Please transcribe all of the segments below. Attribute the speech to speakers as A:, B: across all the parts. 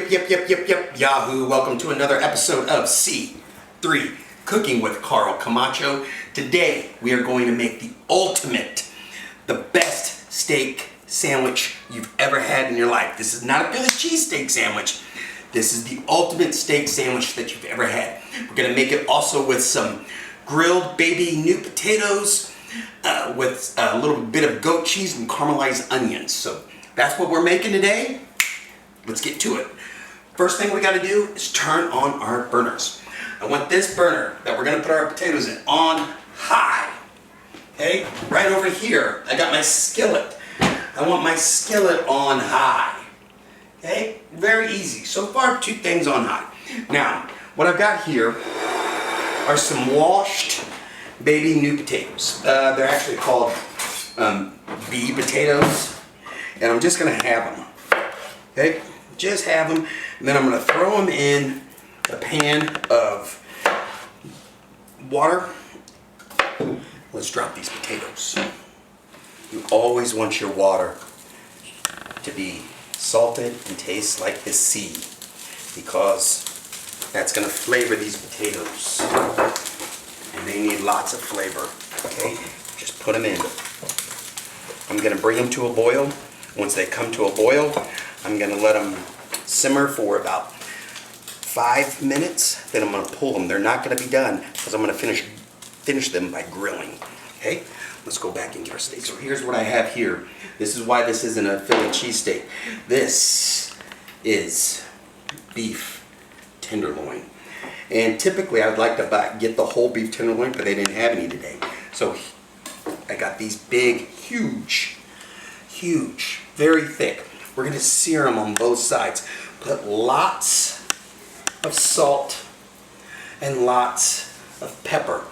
A: Yep, Yahoo. Welcome to another episode of C3 Cooking with Carl Camacho. Today we are going to make the ultimate, the best steak sandwich you've ever had in your life. This is not a Philly cheesesteak sandwich. This is the ultimate steak sandwich that you've ever had. We're going to make it also with some grilled baby new potatoes with a little bit of goat cheese and caramelized onions. So that's what we're making today. Let's get to it. First thing we got to do is turn on our burners. I want this burner that we're going to put our potatoes in on high. Okay, right over here I got my skillet. I want my skillet on high. Okay, very easy. So far, two things on high. Now, what I've got here are some washed baby new potatoes. They're actually called bee potatoes, and I'm just going to have them. Okay, just have them, and then I'm going to throw them in a pan of water. Let's drop these potatoes. You always want your water to be salted and taste like the sea, because that's going to flavor these potatoes, and they need lots of flavor. Okay, just put them in. I'm going to bring them to a boil. Once they come to a boil, I'm going to let them simmer for about 5 minutes. Then I'm going to pull them. They're not going to be done because I'm going to finish them by grilling. Okay, let's go back and get our steak. So here's what I have here. This is why this isn't a Philly cheesesteak. This is beef tenderloin. And typically I would like to get the whole beef tenderloin, but they didn't have any today. So I got these big, huge, very thick. We're going to sear them on both sides. Put lots of salt and lots of pepper.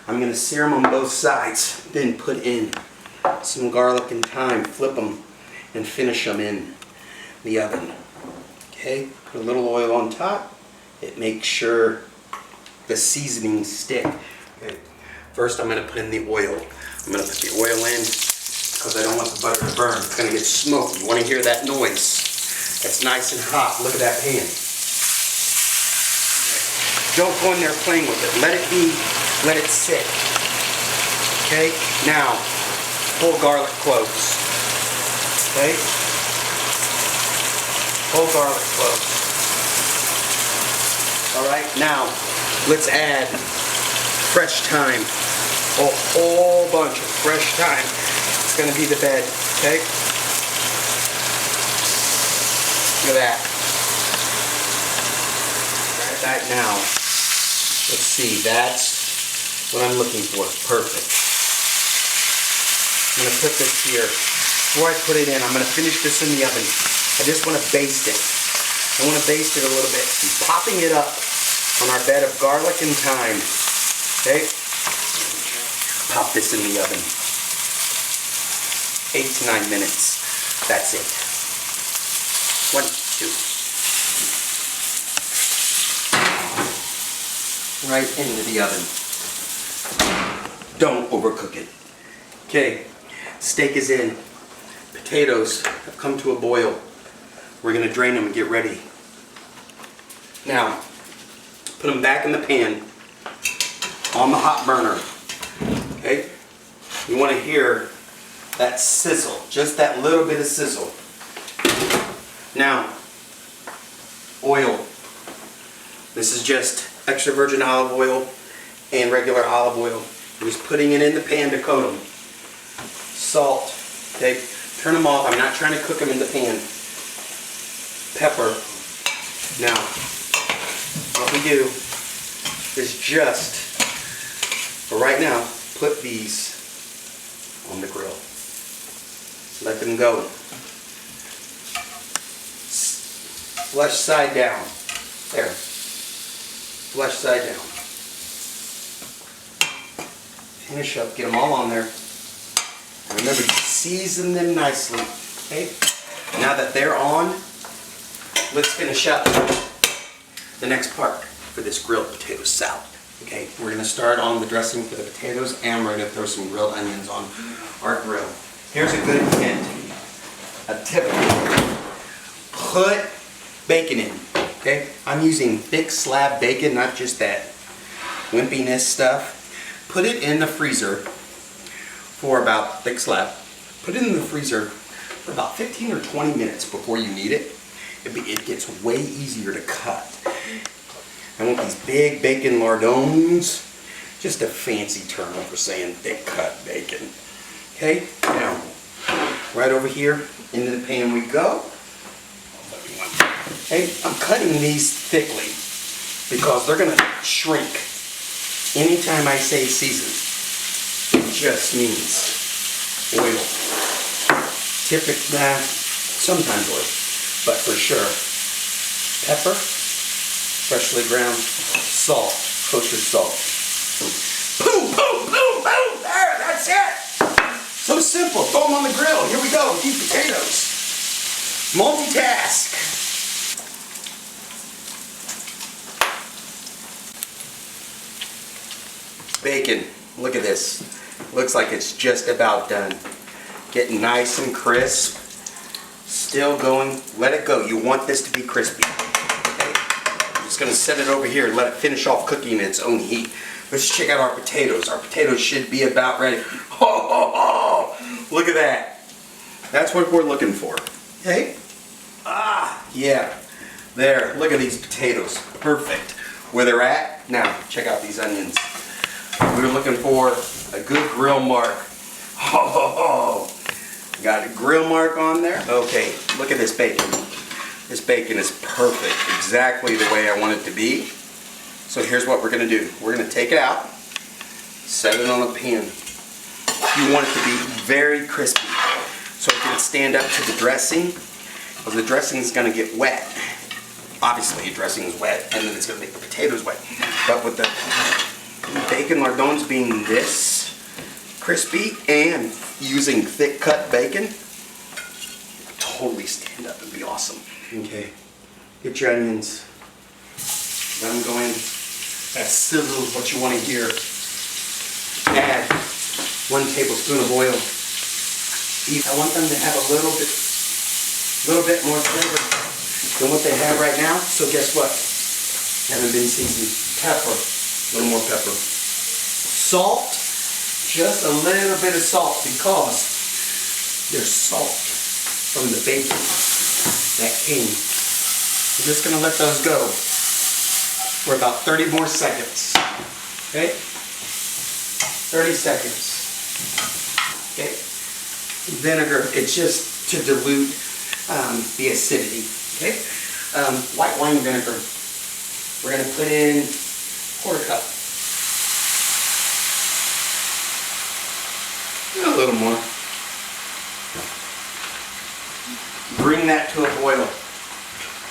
A: I'm going to sear them on both sides. Then put in some garlic and thyme. Flip them and finish them in the oven. Okay, put a little oil on top. It makes sure the seasonings stick. Okay. First I'm going to put in the oil. I'm going to put the oil in because I don't want the butter to burn. It's going to get smoky. You want to hear that noise? It's nice and hot. Look at that pan. Don't go in there playing with it. Let it sit. Okay? Now, whole garlic cloves. Okay? Whole garlic cloves. Alright, now let's add fresh thyme. A whole bunch of fresh thyme. It's going to be the bed. Okay? Look at that. Try that now. Let's see, that's what I'm looking for. Perfect. I'm going to put this here. Before I put it in, I'm going to finish this in the oven. I just want to baste it. I want to baste it a little bit. I'm popping it up on our bed of garlic and thyme. Okay? Pop this in the oven. 8 to 9 minutes. That's it. 1, 2. Right into the oven. Don't overcook it. Okay, steak is in. Potatoes have come to a boil. We're going to drain them and get ready. Now, put them back in the pan on the hot burner. Okay, you want to hear that sizzle, just that little bit of sizzle. Now, oil. This is just extra virgin olive oil and regular olive oil. I'm just putting it in the pan to coat them. Salt. Okay, turn them off. I'm not trying to cook them in the pan. Pepper. Now, what we do is just, for right now, put these on the grill. Let them go. Flesh side down. There. Flesh side down. Finish up. Get them all on there. And remember to season them nicely. Okay? Now that they're on, let's finish up the next part for this grilled potato salad. Okay? We're going to start on the dressing for the potatoes, and we're going to throw some grilled onions on our grill. Here's a good hint. A tip. Put bacon in, okay? I'm using thick slab bacon, not just that wimpiness stuff. Put it in the freezer for about, thick slab, put it in the freezer for about 15 or 20 minutes before you need it. It gets way easier to cut. I want these big bacon lardons, just a fancy term for saying thick cut bacon. Okay, now, right over here, into the pan we go. Okay, I'm cutting these thickly because they're gonna shrink. Anytime I say season, it just means oil. Typically, sometimes oil, but for sure, pepper, freshly ground, salt, kosher salt. Boom, boom, boom, boom, there, that's it. So simple, throw them on the grill. Here we go, these potatoes. Multitask. Bacon, look at this. Looks like it's just about done. Getting nice and crisp. Still going, let it go. You want this to be crispy. Okay? I'm just gonna set it over here and let it finish off cooking in its own heat. Let's check out our potatoes. Our potatoes should be about ready. Oh, oh, oh. Look at that. That's what we're looking for. Okay? Ah, yeah. There, look at these potatoes. Perfect. Where they're at, now check out these onions. We're looking for a good grill mark. Oh, got a grill mark on there. Okay, look at this bacon. This bacon is perfect, exactly the way I want it to be. So here's what we're gonna do. We're gonna take it out, set it on a pan. You want it to be very crispy so it can stand up to the dressing, because the dressing is gonna get wet. Obviously, dressing is wet, and then it's gonna make the potatoes wet. But with the bacon lardons being this crispy and using thick cut bacon, totally stand up and be awesome. Okay, get your onions, let them go in. That sizzle is what you want to hear. Add 1 tablespoon of oil. I want them to have a little bit more flavor than what they have right now. So guess what? Haven't been seasoned. Pepper, a little more pepper. Salt, just a little bit of salt because there's salt from the bacon that came. We're just gonna let those go for about 30 more seconds. Okay? 30 seconds. Okay? Vinegar, it's just to dilute the acidity. Okay? White wine vinegar. We're gonna put in 1/4 cup. A little more. Bring that to a boil.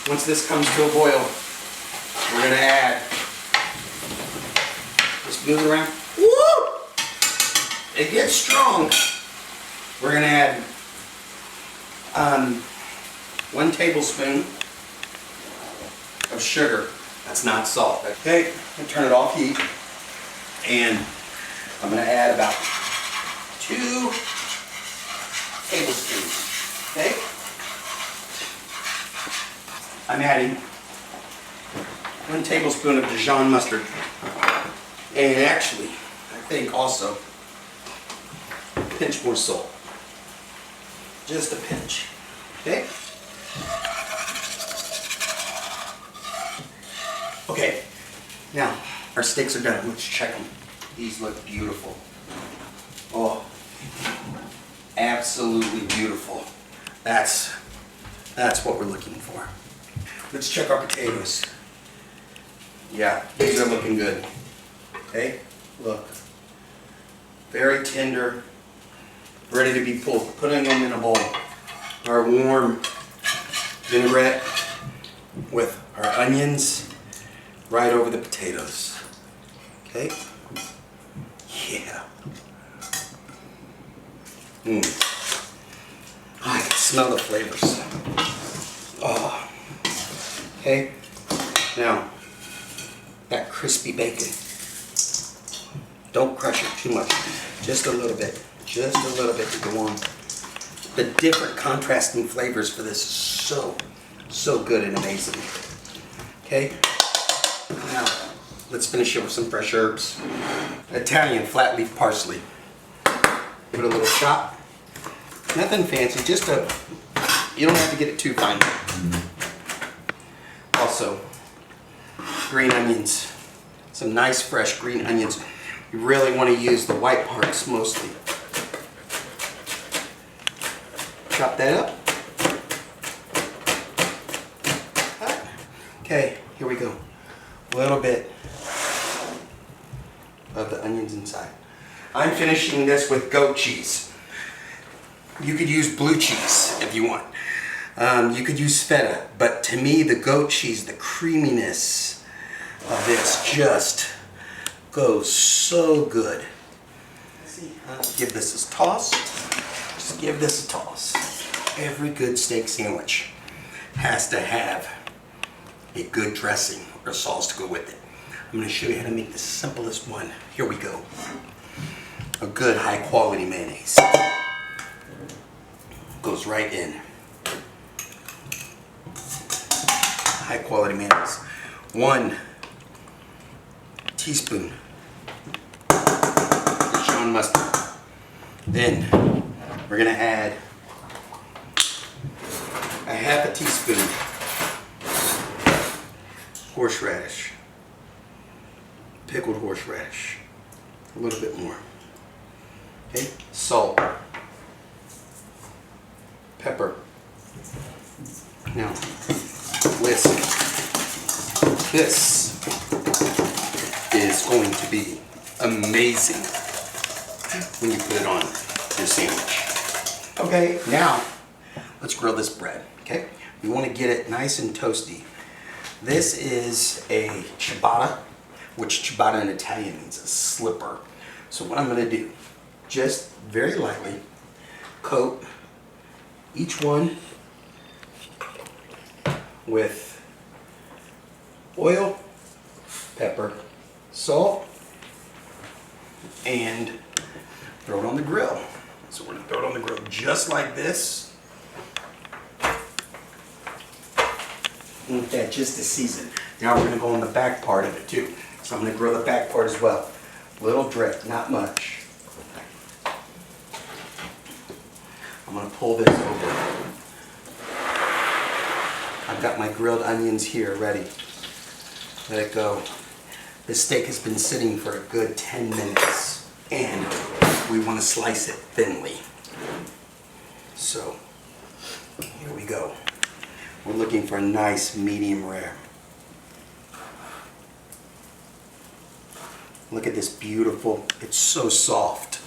A: Once this comes to a boil, we're gonna add, just move it around. Woo! It gets strong. We're gonna add 1 tablespoon of sugar. That's not salt. Okay, I'm gonna turn it off heat, and I'm gonna add about 2 tablespoons. Okay? I'm adding 1 tablespoon of Dijon mustard. And actually, I think also a pinch more salt. Just a pinch. Okay? Okay. Now, our steaks are done. Let's check them. These look beautiful. Oh, absolutely beautiful. That's what we're looking for. Let's check our potatoes. Yeah, these are looking good. Okay, look. Very tender, ready to be pulled. Putting them in a bowl. Our warm vinaigrette with our onions right over the potatoes. Okay? Yeah. I can smell the flavors. Oh. Okay. Now, that crispy bacon. Don't crush it too much. Just a little bit. Just a little bit to go on. The different contrasting flavors for this is so So good and amazing. Okay, now let's finish it with some fresh herbs. Italian flat leaf parsley. Give it a little chop. Nothing fancy, just you don't have to get it too fine. Also, green onions. Some nice fresh green onions. You really want to use the white parts mostly. Chop that up. Okay, here we go. A little bit of the onions inside. I'm finishing this with goat cheese. You could use blue cheese if you want. You could use feta, but to me the goat cheese, the creaminess of this just goes so good. Give this a toss. Just give this a toss. Every good steak sandwich has to have a good dressing or sauce to go with it. I'm going to show you how to make the simplest one. Here we go. A good high quality mayonnaise. Goes right in. High quality mayonnaise. 1 teaspoon Dijon mustard. Then we're going to add a half a teaspoon horseradish. Pickled horseradish. A little bit more. Okay, salt. Pepper. Now, whisk. This is going to be amazing when you put it on your sandwich. Okay, now let's grill this bread. Okay, we want to get it nice and toasty. This is a ciabatta, which ciabatta in Italian means a slipper. So what I'm going to do, just very lightly coat each one with oil, pepper, salt, and throw it on the grill. So we're going to throw it on the grill just like this. Want that just to season. Now we're going to go on the back part of it too. So I'm going to grill the back part as well. Little drip, not much. I'm going to pull this over. I've got my grilled onions here ready. Let it go. This steak has been sitting for a good 10 minutes and we want to slice it thinly. So here we go. We're looking for a nice medium rare. Look at this beautiful, it's so soft.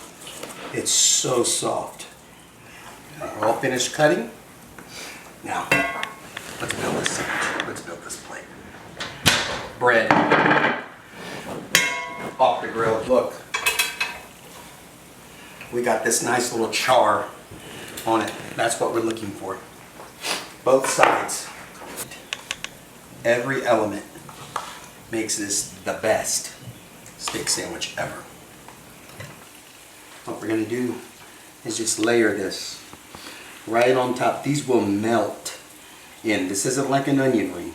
A: It's so soft. We're all finished cutting. Now, let's build this sandwich. Let's build this plate. Bread. Off the grill. Look. We got this nice little char on it. That's what we're looking for. Both sides. Every element makes this the best steak sandwich ever. What we're going to do is just layer this right on top. These will melt in. This isn't like an onion ring.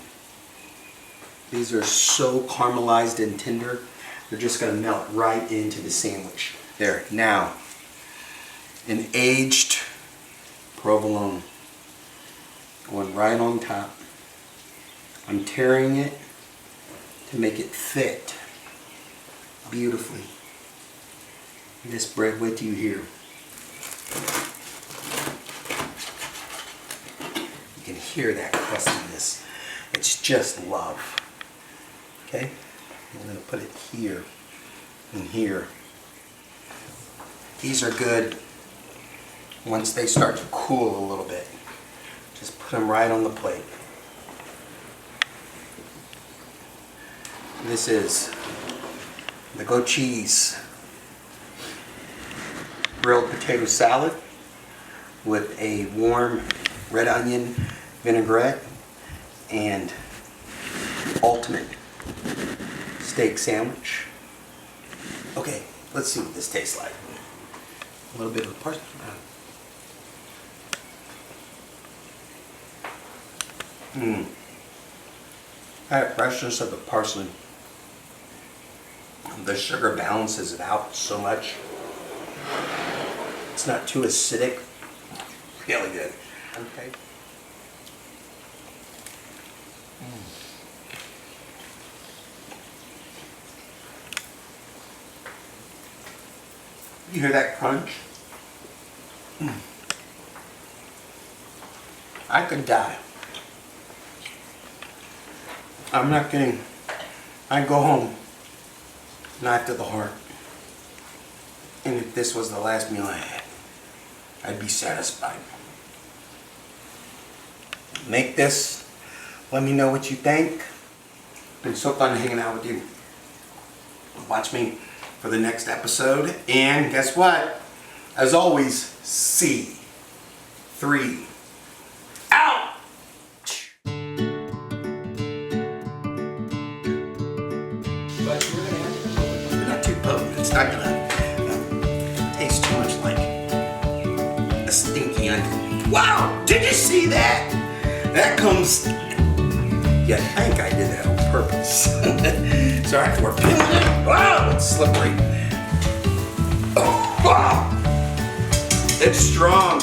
A: These are so caramelized and tender, they're just going to melt right into the sandwich. There. Now, an aged provolone going right on top. I'm tearing it to make it fit beautifully. This bread with you here. You can hear that crustiness. It's just love. Okay? I'm going to put it here and here. These are good once they start to cool a little bit. Just put them right on the plate. This is the goat cheese grilled potato salad with a warm red onion vinaigrette and ultimate steak sandwich. Okay, let's see what this tastes like. A little bit of parsley. That freshness of the parsley. The sugar balances it out so much. It's not too acidic. Really good. Okay. You hear that crunch? I could die. I'm not kidding. I'd go home, knife to the heart. And if this was the last meal I had, I'd be satisfied. Make this. Let me know what you think. It's been so fun hanging out with you. Watch me for the next episode. And guess what? As always, C3 out! But not too potent. It's not gonna taste too much like a stinky onion. Wow! Did you see that? That comes. Yeah, I think I did that on purpose. Sorry, we're peeling it. Wow, it's slippery. Oh, wow! It's strong.